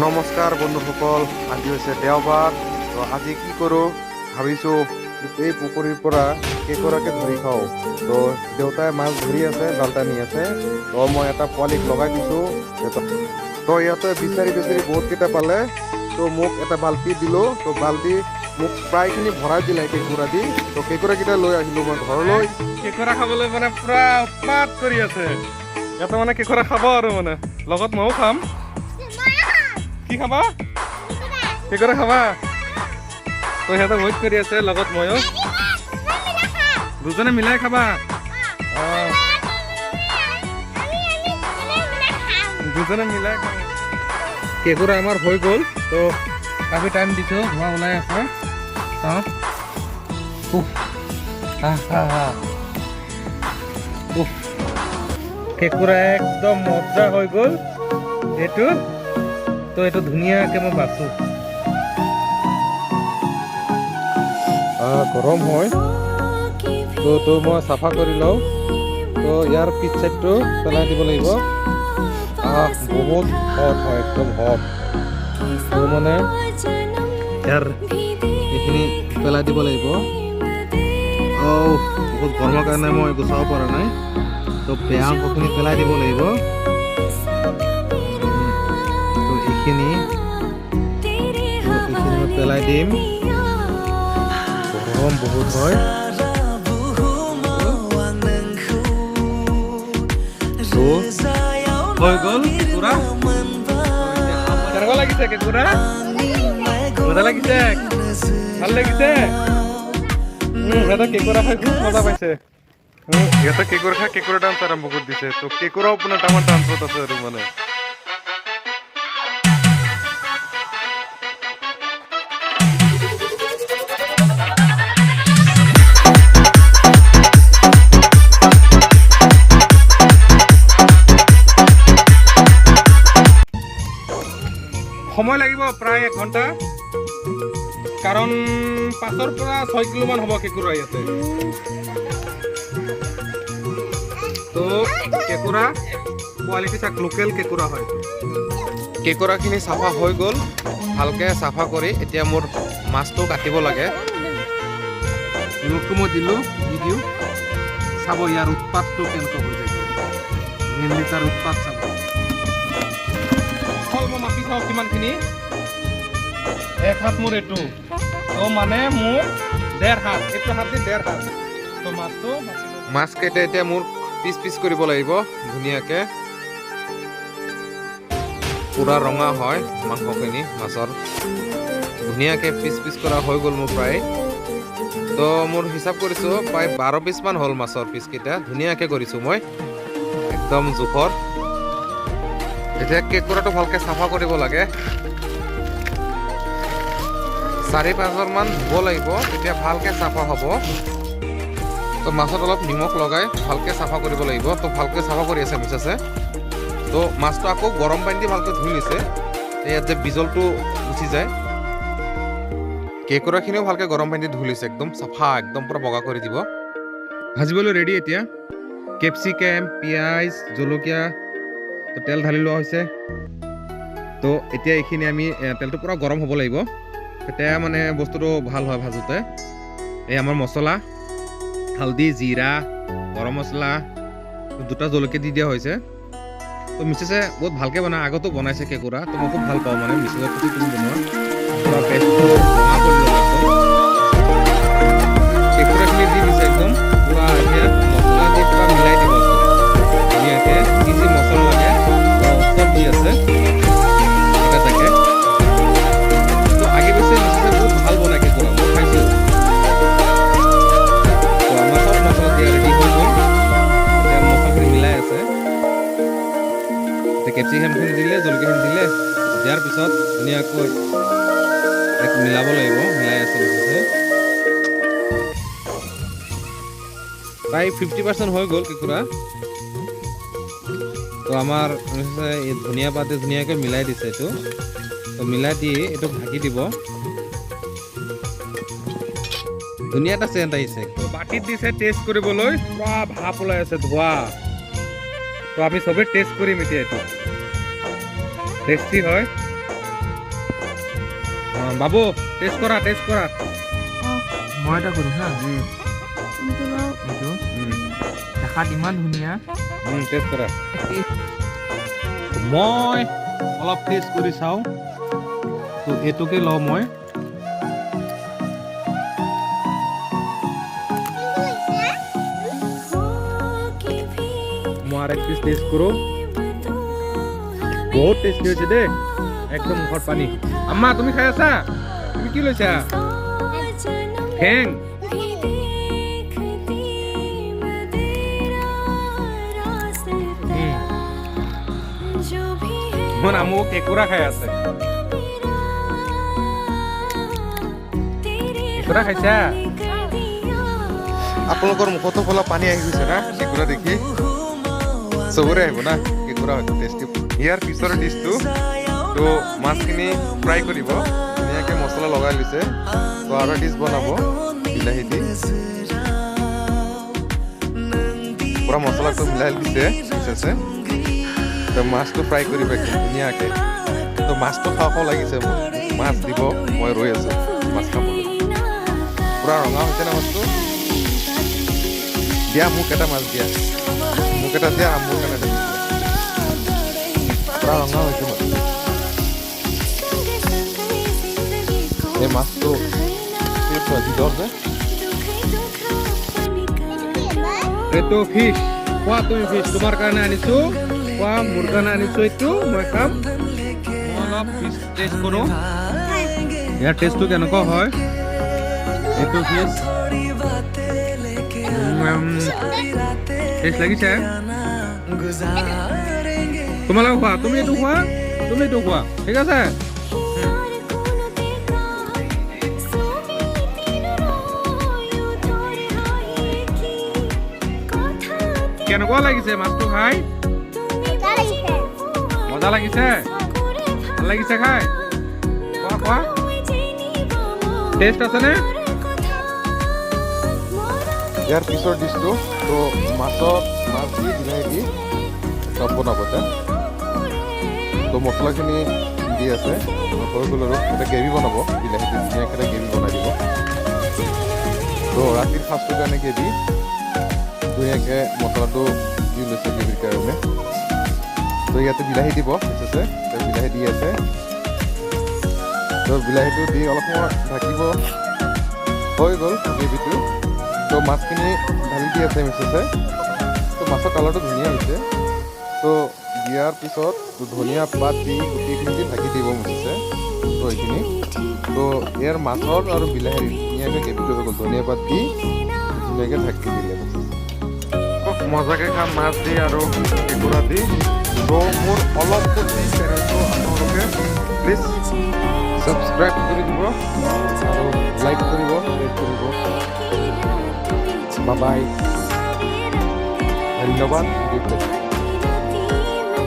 নমস্কাৰ বন্ধুসকল, আজি হৈছে দেওবাৰ। তো আজি কি কৰোঁ ভাবিছোঁ, এই পুখুৰীৰ পৰা কেঁকোৰাকে ধৰি খাওঁ। তো দেউতাই মাছ ধৰি আছে, জাল টানি আছে। তো মই এটা পোৱালিক লগাই দিছোঁ। তো ইয়াতে বিচাৰি বহুতকেইটা পালে। তো মোক এটা বাল্টি দিলোঁ। তো বাল্টি মোক প্ৰায়খিনি ভৰাই দিলে কেঁকোৰা দি। তো কেঁকোৰাকেইটা লৈ আহিলোঁ মই ঘৰলৈ। কেঁকোৰা খাবলৈ মানে পুৰা উৎপাত কৰি আছে। ইয়াতে মানে কেঁকোৰা খাব আৰু মানে লগত ময়ো খাম। কি খাবা? কেঁকোৰা খাবা? তো সিহঁতে ৱেইট কৰি আছে, লগত ময়ো দুজনে মিলাই খাবা। দুজনে মিলাই খাবা। কেঁকোৰা আমাৰ হৈ গ'ল। তো কাফি টাইম দিছোঁ, ধোঁৱা ওলাই আছে। কেঁকোৰা একদম মজা হৈ গ'ল এইটো। তো এইটো ধুনীয়াকৈ মই বাছোঁ। গৰম হয় তো মই চাফা কৰি লওঁ। তো ইয়াৰ পিছ চাইডটো পেলাই দিব লাগিব। বহুত হট হয়, একদম হট। তো মানে ইয়াৰ এইখিনি পেলাই দিব লাগিব। বহুত গৰমৰ কাৰণে মই গুচাব পৰা নাই। তো বেয়া অংশখিনি পেলাই দিব লাগিব। তো এইখিনি মই পেলাই দিম। গৰম বহুত হয়। হৈ গ'ল কেঁকোৰা। কেনেকুৱা লাগিছে কেঁকোৰা? মজা লাগিছে, ভাল লাগিছে। সিহঁতে কেঁকোৰা খাই খুব মজা পাইছে। সিহঁতে কেঁকোৰা খাই কেঁকোৰা ডান্স আৰম্ভ কৰি দিছে। তো কেঁকোৰাও আপোনাৰ ডাঙৰ ডান্সত আছে আৰু মানে। সময় লাগিব প্ৰায় 1 ঘণ্টা, কাৰণ 5 পৰা 6 কিলোমান হ'ব কেঁকোৰা ইয়াতে। তো কেঁকোৰা কোৱালিটি চাক, লোকেল কেঁকোৰা হয়। কেঁকোৰাখিনি চাফা হৈ গ'ল। ভালকৈ চাফা কৰি এতিয়া মোৰ মাছটো কাটিব লাগে। নিমখটো মই দিলোঁ, দি দিওঁ। চাব ইয়াৰ উৎপাতটো কেনেকুৱা হৈ যায়। মেইনলি তাৰ উৎপাত চাব। মই মাপি চাওঁ কিমানখিনি। 1 হাত মোৰ এইটো। তো মানে মোৰ 1.5 হাত, এইটো হাত দি 1.5 হাত। তো মাছ কেইটা এতিয়া মোৰ পিচ কৰিব লাগিব ধুনীয়াকৈ। পুৰা ৰঙা হয় মাংসখিনি মাছৰ। ধুনীয়াকৈ পিচ কৰা হৈ গ'ল মোৰ প্ৰায়। তো মোৰ হিচাপ কৰিছোঁ প্ৰায় 12 পিচমান হ'ল মাছৰ পিচকেইটা। ধুনীয়াকৈ কৰিছোঁ মই, একদম জোখৰ। এতিয়া কেঁকোৰাটো ভালকৈ চাফা কৰিব লাগে। 4-5 বাৰমান ধুব লাগিব, তেতিয়া ভালকৈ চাফা হ'ব। তো মাছত অলপ নিমখ লগাই ভালকৈ চাফা কৰিব লাগিব। তো ভালকৈ চাফা কৰি আছে মিছাছে। তো মাছটো আকৌ গৰম পানী দি ভালকৈ ধুই লৈছে। ইয়াত যে বিজলটো গুচি যায়। কেঁকোৰাখিনিও ভালকৈ গৰম পানী দি ধুই লৈছে, একদম চাফা, একদম পুৰা বগা কৰি দিব। ভাজিবলৈ ৰেডি এতিয়া। কেপচিকাম, পিঁয়াজ, জলকীয়া, তো তেল ঢালি লোৱা হৈছে। তো এতিয়া এইখিনি আমি তেলটো পুৰা গৰম হ'ব লাগিব, তেতিয়া মানে বস্তুটো ভাল হয় ভাজোতে। এই আমাৰ মছলা, হালধি, জিৰা, গৰম মছলা, 2টা জলকীয়া দি দিয়া হৈছে। তো মিছেছে বহুত ভালকৈ বনায়, আগতো বনাইছে কেঁকোৰা। তো মই খুব ভাল পাওঁ মানে মিছেছৰ প্ৰতি তুমি বনোৱা। পুৰা পেষ্টটো ৰঙা কৰি ল'ব একদম। কেঁকোৰাখিনি দি দিছে একদম পুৰা। এতিয়া মছলা দি পুৰা মিলাই দিব ধুনীয়াকৈ। যি মছলা লাগে চব দি আছে এটাকে। তো আগে পিছে মিছেছে বহুত ভাল বনায় কেঁকোৰা, মই খাইছোঁ। তো আমাৰ চব মছলা দিয়া ৰেডি হৈ গ'ল। এতিয়া মছলাখিনি মিলাই আছে। কেপচিকামখিনি দিলে, জলকীয়াখিনি দিলে। দিয়াৰ পিছত ধুনীয়াকৈ মিলাব লাগিব। মিলাই আছে মিছেছে। প্ৰায় 50% হৈ গ'ল কেঁকোৰা। তো আমাৰ ধনিয়া পাতে ধুনীয়াকৈ মিলাই দিছে এইটো। তো মিলাই দি এইটো ঢাকি দিব। ধুনীয়া এটা চেণ্ট আহিছে। বাটিত দিছে টেষ্ট কৰিবলৈ, পুৰা ভাপ ওলাই আছে, ধোৱা। তো আমি সবে টেষ্ট কৰিম এতিয়া। এইটো টেষ্টি হয়। বাবু টেষ্ট কৰা মই এটা কৰোঁ হা এইটো দেখাত ইমান ধুনীয়া টেষ্ট কৰা মই অলপ টেষ্ট কৰি চাওঁ তো এইটোকে লওঁ মই আর এক পিস টেস্ট করো বহুত টেস্টি হয়েছে দে একদম মুখত পানী আম্মা তুমি খাই আছা তুমি কি লৈছা ঠেং মোৰ আমু কেকুৰা খাই আছে কেকুৰা খাইছা আপোনালোকৰ মুখতো অলপ পানী আহি গৈছে না কেকুৰা দেখি চবৰে আহিব না কেকুৰা হয়তো টেষ্টি ইয়াৰ পিছৰ ডিছটো তো মাছখিনি ফ্ৰাই কৰিব ধুনীয়াকৈ মছলা লগাই লৈছে তো আৰু ডিছ বনাব বিলাহী দি পুৰা মছলাটো মিলাই দিছে আছে তো মাছটো ফ্ৰাই কৰিব একদম ধুনীয়াকৈ তো মাছটো খাওঁ লাগিছে মোক মাছ দিব মই ৰৈ আছোঁ মাছ খাবলৈ পুৰা ৰঙা হৈছে না মাছটো দিয়া মোক এটা মাছ দিয়া মোক এটা দিয়া মোৰ কাৰণে এটা পুৰা ৰঙা হৈছে মাছ এই মাছটো ভিতৰত যে এইটো ফিছ খোৱা তুমি ফিছ তোমাৰ কাৰণে আনিছোঁ খোৱা মোৰ কাৰণে আনিছোঁ এইটো মই খাম মই অলপ ফিছ টেষ্ট কৰোঁ ইয়াৰ টেষ্টটো কেনেকুৱা হয় এইটো ফিছ টেষ্ট লাগিছে তোমালোকে খোৱা তুমি এইটো খোৱা ঠিক আছে কেনেকুৱা লাগিছে মাছটো খাই মজা লাগিছে ভাল লাগিছে খাই খোৱা টেষ্ট আছেনে ইয়াৰ পিছৰ ডিছটো তো মাছ দি বিলাহী দি চব বনাব তো মছলাখিনি দি আছে হৈ গ'ল আৰু এটা গ্ৰেভি বনাব বিলাহী দি ধুনীয়াকৈ এটা গ্ৰেভি বনাই দিব তো ৰাতিৰ সাঁজটোৰ কাৰণে গ্ৰেভি ধুনীয়াকৈ মছলাটো দি লৈছে গ্ৰেভিৰ কাৰণে তো ইয়াতে বিলাহী দিব আছে বিলাহী দি আছে তো বিলাহীটো দি অলপ সময় ঢাকিব হৈ গ'ল গ্ৰেভিটো তো মাছখিনি ঢালি দি আছে মিছেছে তো মাছৰ কালাৰটো ধুনীয়া হৈছে তো দিয়াৰ পিছত ধনিয়া পাত দি গোটেইখিনি দি ঢাকি দিব মিছেছে তো এইখিনি তো ইয়াৰ মাছৰ আৰু বিলাহীৰ ধুনীয়াকৈ গ্ৰেভিটো হৈ গ'ল ধনিয়া পাত দি ধুনীয়াকৈ ঢাকি দিলে খুব মজাকৈ খাম মাছ দি আৰু কেকুৰা দি তো মোৰ অলপ চেনেলটো আপোনালোকে প্লিজ ছাবস্ক্ৰাইব কৰি দিব আৰু লাইক কৰিব ৰেট কৰিব বাই ধন্যবাদ।